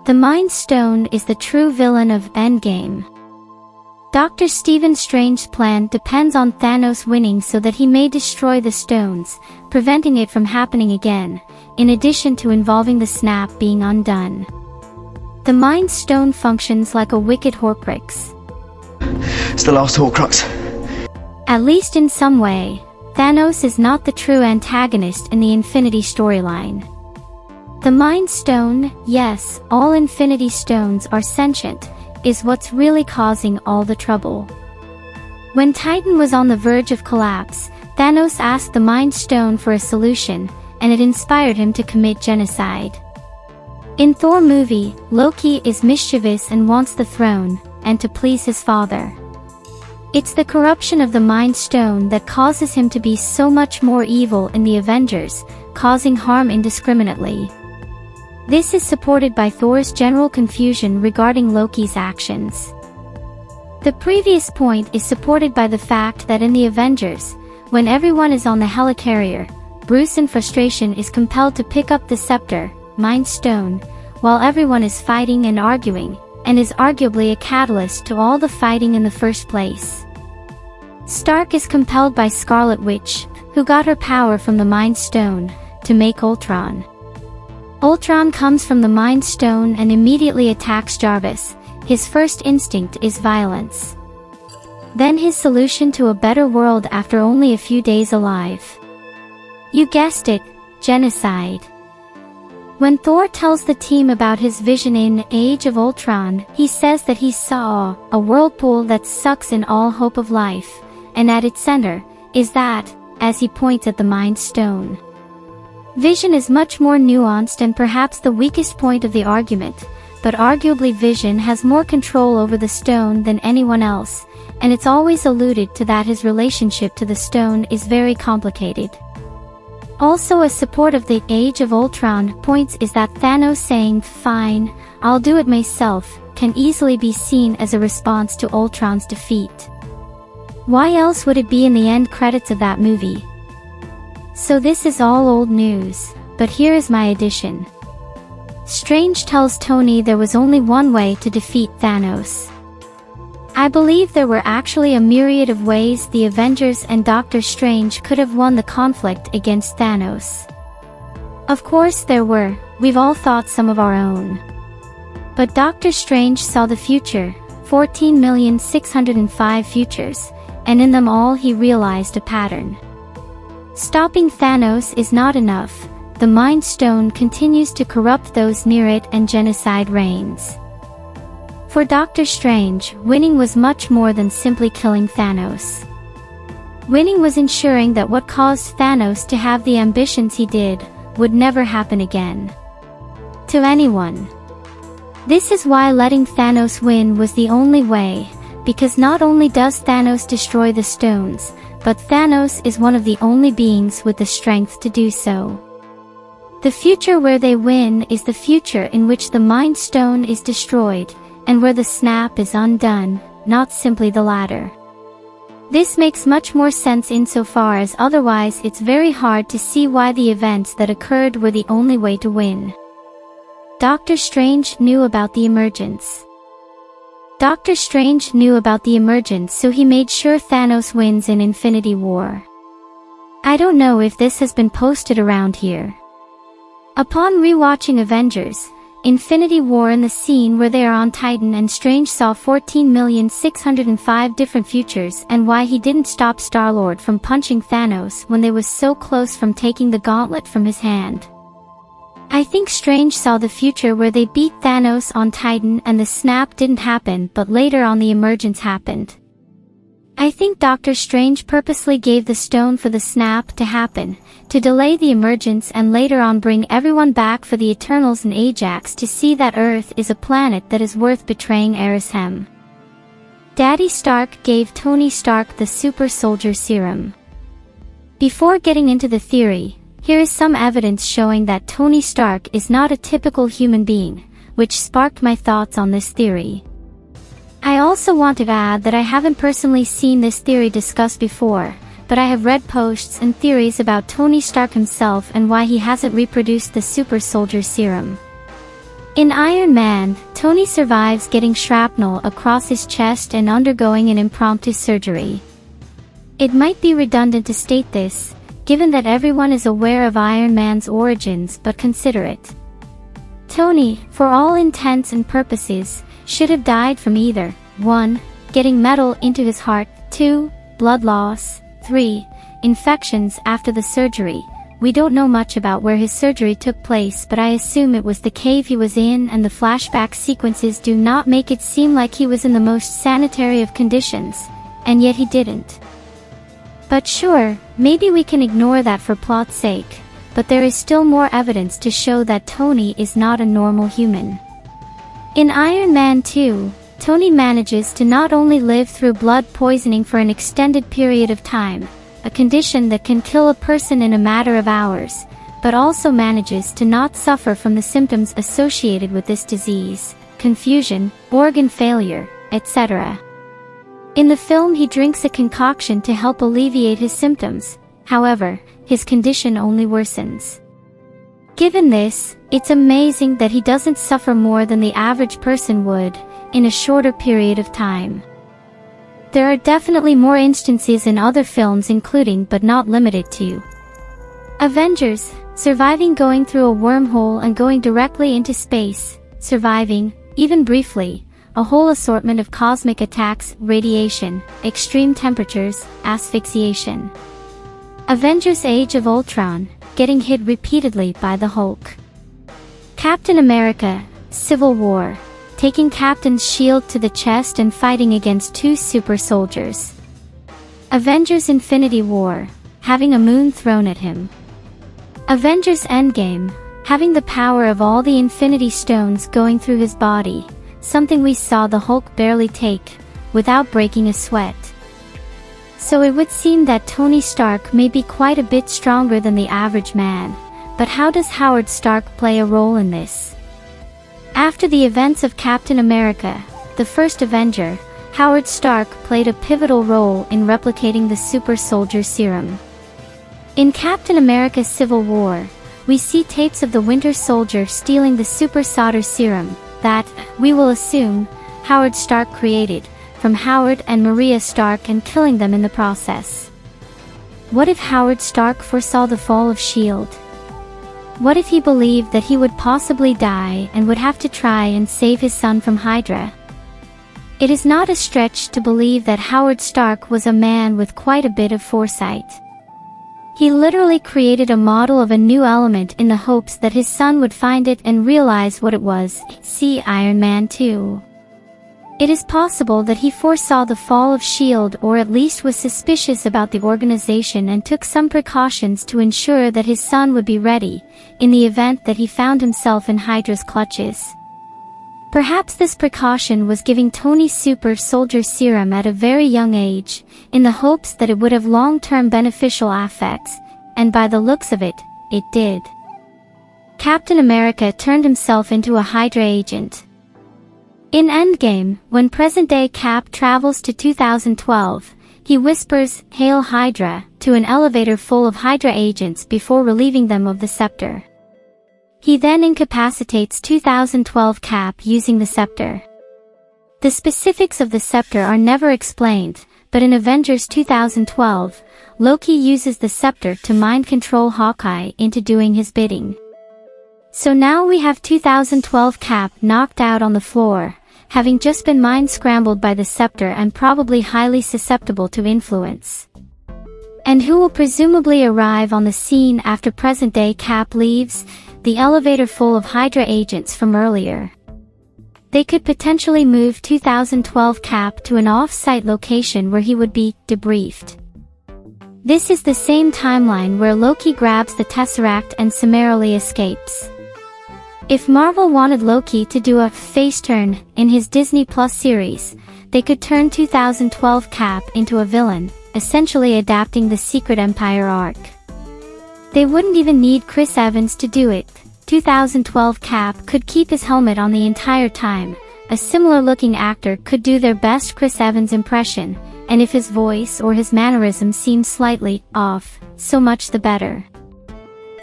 The Mind Stone is the true villain of Endgame. Dr. Stephen Strange's plan depends on Thanos winning so that he may destroy the stones, preventing it from happening again, in addition to involving the snap being undone. The Mind Stone functions like a wicked Horcrux. It's the last Horcrux. At least in some way, Thanos is not the true antagonist in the Infinity storyline. The Mind Stone, yes, all Infinity Stones are sentient, is what's really causing all the trouble. When Titan was on the verge of collapse, Thanos asked the Mind Stone for a solution, and it inspired him to commit genocide. In Thor movie, Loki is mischievous and wants the throne, and to please his father. It's the corruption of the Mind Stone that causes him to be so much more evil in the Avengers, causing harm indiscriminately. This is supported by Thor's general confusion regarding Loki's actions. The previous point is supported by the fact that in the Avengers, when everyone is on the helicarrier, Bruce in frustration is compelled to pick up the scepter, Mind Stone, while everyone is fighting and arguing, and is arguably a catalyst to all the fighting in the first place. Stark is compelled by Scarlet Witch, who got her power from the Mind Stone, to make Ultron. Ultron comes from the Mind Stone and immediately attacks Jarvis. His first instinct is violence. Then his solution to a better world after only a few days alive. You guessed it, genocide. When Thor tells the team about his vision in Age of Ultron, he says that he saw a whirlpool that sucks in all hope of life, and at its center is that, as he points at the Mind Stone. Vision is much more nuanced and perhaps the weakest point of the argument, but arguably Vision has more control over the stone than anyone else, and it's always alluded to that his relationship to the stone is very complicated. Also a support of the Age of Ultron points is that Thanos saying, "Fine, I'll do it myself," can easily be seen as a response to Ultron's defeat. Why else would it be in the end credits of that movie? So this is all old news, but here is my addition. Strange tells Tony there was only one way to defeat Thanos. I believe there were actually a myriad of ways the Avengers and Doctor Strange could have won the conflict against Thanos. Of course there were, we've all thought some of our own. But Doctor Strange saw the future, 14,605 futures, and in them all he realized a pattern. Stopping Thanos is not enough, the Mind Stone continues to corrupt those near it and genocide reigns. For Doctor Strange, winning was much more than simply killing Thanos. Winning was ensuring that what caused Thanos to have the ambitions he did, would never happen again. To anyone. This is why letting Thanos win was the only way, because not only does Thanos destroy the stones, but Thanos is one of the only beings with the strength to do so. The future where they win is the future in which the Mind Stone is destroyed, and where the snap is undone, not simply the latter. This makes much more sense insofar as otherwise it's very hard to see why the events that occurred were the only way to win. Doctor Strange knew about the Emergence. Doctor Strange knew about the Emergence, so he made sure Thanos wins in Infinity War. I don't know if this has been posted around here. Upon rewatching Avengers, Infinity War, in the scene where they are on Titan and Strange saw 14,605 different futures and why he didn't stop Star-Lord from punching Thanos when they was so close from taking the gauntlet from his hand. I think Strange saw the future where they beat Thanos on Titan and the snap didn't happen, but later on the Emergence happened. I think Doctor Strange purposely gave the stone for the snap to happen, to delay the Emergence and later on bring everyone back for the Eternals and Ajax to see that Earth is a planet that is worth betraying Arishem. Daddy Stark gave Tony Stark the super soldier serum. Before getting into the theory, here is some evidence showing that Tony Stark is not a typical human being, which sparked my thoughts on this theory. I also want to add that I haven't personally seen this theory discussed before, but I have read posts and theories about Tony Stark himself and why he hasn't reproduced the super soldier serum. In Iron Man, Tony survives getting shrapnel across his chest and undergoing an impromptu surgery. It might be redundant to state this, given that everyone is aware of Iron Man's origins, but consider it. Tony, for all intents and purposes, should have died from either 1. Getting metal into his heart, 2. Blood loss, 3. Infections after the surgery. We don't know much about where his surgery took place, but I assume it was the cave he was in, and the flashback sequences do not make it seem like he was in the most sanitary of conditions, and yet he didn't. But sure, maybe we can ignore that for plot's sake, but there is still more evidence to show that Tony is not a normal human. In Iron Man 2, Tony manages to not only live through blood poisoning for an extended period of time, a condition that can kill a person in a matter of hours, but also manages to not suffer from the symptoms associated with this disease, confusion, organ failure, etc. In the film, he drinks a concoction to help alleviate his symptoms. However, his condition only worsens. Given this, it's amazing that he doesn't suffer more than the average person would, in a shorter period of time. There are definitely more instances in other films, including but not limited to Avengers, surviving going through a wormhole and going directly into space, surviving, even briefly, a whole assortment of cosmic attacks, radiation, extreme temperatures, asphyxiation. Avengers Age of Ultron, getting hit repeatedly by the Hulk. Captain America, Civil War, taking Captain's shield to the chest and fighting against 2 super soldiers. Avengers Infinity War, having a moon thrown at him. Avengers Endgame, having the power of all the Infinity Stones going through his body, something we saw the Hulk barely take, without breaking a sweat. So it would seem that Tony Stark may be quite a bit stronger than the average man, but how does Howard Stark play a role in this? After the events of Captain America, the first Avenger, Howard Stark played a pivotal role in replicating the super soldier serum. In Captain America Civil War, we see tapes of the Winter Soldier stealing the super soldier serum that, we will assume, Howard Stark created, from Howard and Maria Stark, and killing them in the process. What if Howard Stark foresaw the fall of S.H.I.E.L.D.? What if he believed that he would possibly die and would have to try and save his son from Hydra? It is not a stretch to believe that Howard Stark was a man with quite a bit of foresight. He literally created a model of a new element in the hopes that his son would find it and realize what it was. See Iron Man 2. It is possible that he foresaw the fall of S.H.I.E.L.D. or at least was suspicious about the organization and took some precautions to ensure that his son would be ready, in the event that he found himself in Hydra's clutches. Perhaps this precaution was giving Tony super soldier serum at a very young age, in the hopes that it would have long-term beneficial effects, and by the looks of it, it did. Captain America turned himself into a Hydra agent. In Endgame, when present-day Cap travels to 2012, he whispers, "Hail Hydra," to an elevator full of Hydra agents before relieving them of the scepter. He then incapacitates 2012 Cap using the scepter. The specifics of the scepter are never explained, but in Avengers 2012, Loki uses the scepter to mind control Hawkeye into doing his bidding. So now we have 2012 Cap knocked out on the floor, having just been mind scrambled by the scepter and probably highly susceptible to influence. And who will presumably arrive on the scene after present-day Cap leaves? The elevator full of Hydra agents from earlier. They could potentially move 2012 Cap to an off-site location where he would be debriefed. This is the same timeline where Loki grabs the Tesseract and summarily escapes. If Marvel wanted Loki to do a face turn in his Disney Plus series, they could turn 2012 Cap into a villain, essentially adapting the Secret Empire arc. They wouldn't even need Chris Evans to do it. 2012 Cap could keep his helmet on the entire time. A similar-looking actor could do their best Chris Evans impression, and if his voice or his mannerisms seem slightly off, so much the better.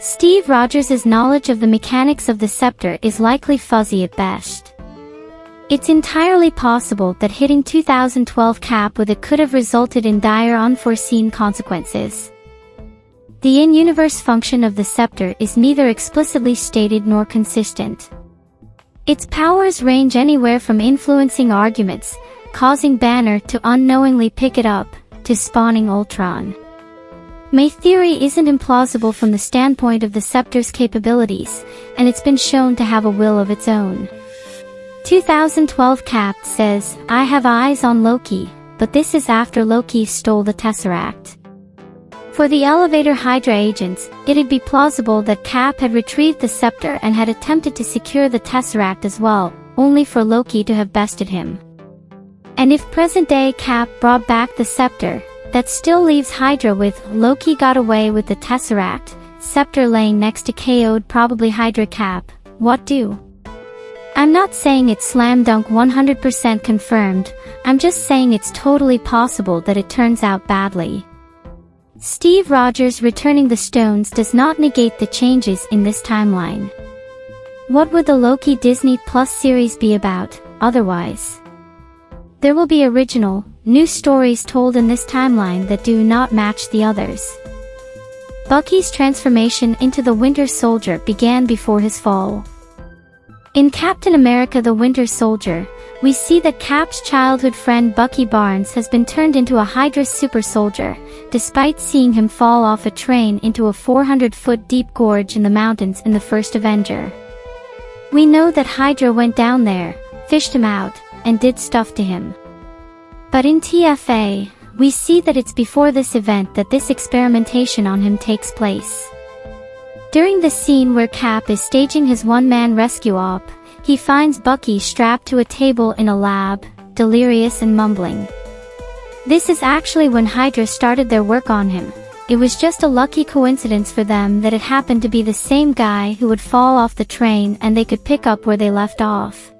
Steve Rogers' knowledge of the mechanics of the scepter is likely fuzzy at best. It's entirely possible that hitting 2012 Cap with it could have resulted in dire unforeseen consequences. The in-universe function of the scepter is neither explicitly stated nor consistent. Its powers range anywhere from influencing arguments, causing Banner to unknowingly pick it up, to spawning Ultron. My theory isn't implausible from the standpoint of the scepter's capabilities, and it's been shown to have a will of its own. 2012 Cap says, "I have eyes on Loki," but this is after Loki stole the Tesseract. For the elevator Hydra agents, it'd be plausible that Cap had retrieved the scepter and had attempted to secure the Tesseract as well, only for Loki to have bested him. And if present-day Cap brought back the scepter, that still leaves Hydra with Loki got away with the Tesseract, scepter laying next to KO'd probably Hydra Cap. What do? I'm not saying it's slam dunk 100% confirmed, I'm just saying it's totally possible that it turns out badly. Steve Rogers returning the stones does not negate the changes in this timeline. What would the Loki Disney Plus series be about, otherwise? There will be original, new stories told in this timeline that do not match the others. Bucky's transformation into the Winter Soldier began before his fall. In Captain America the Winter Soldier, we see that Cap's childhood friend Bucky Barnes has been turned into a Hydra super soldier, despite seeing him fall off a train into a 400-foot deep gorge in the mountains in the first Avenger. We know that Hydra went down there, fished him out, and did stuff to him. But in TFA, we see that it's before this event that this experimentation on him takes place. During the scene where Cap is staging his one-man rescue op, he finds Bucky strapped to a table in a lab, delirious and mumbling. This is actually when Hydra started their work on him. It was just a lucky coincidence for them that it happened to be the same guy who would fall off the train and they could pick up where they left off.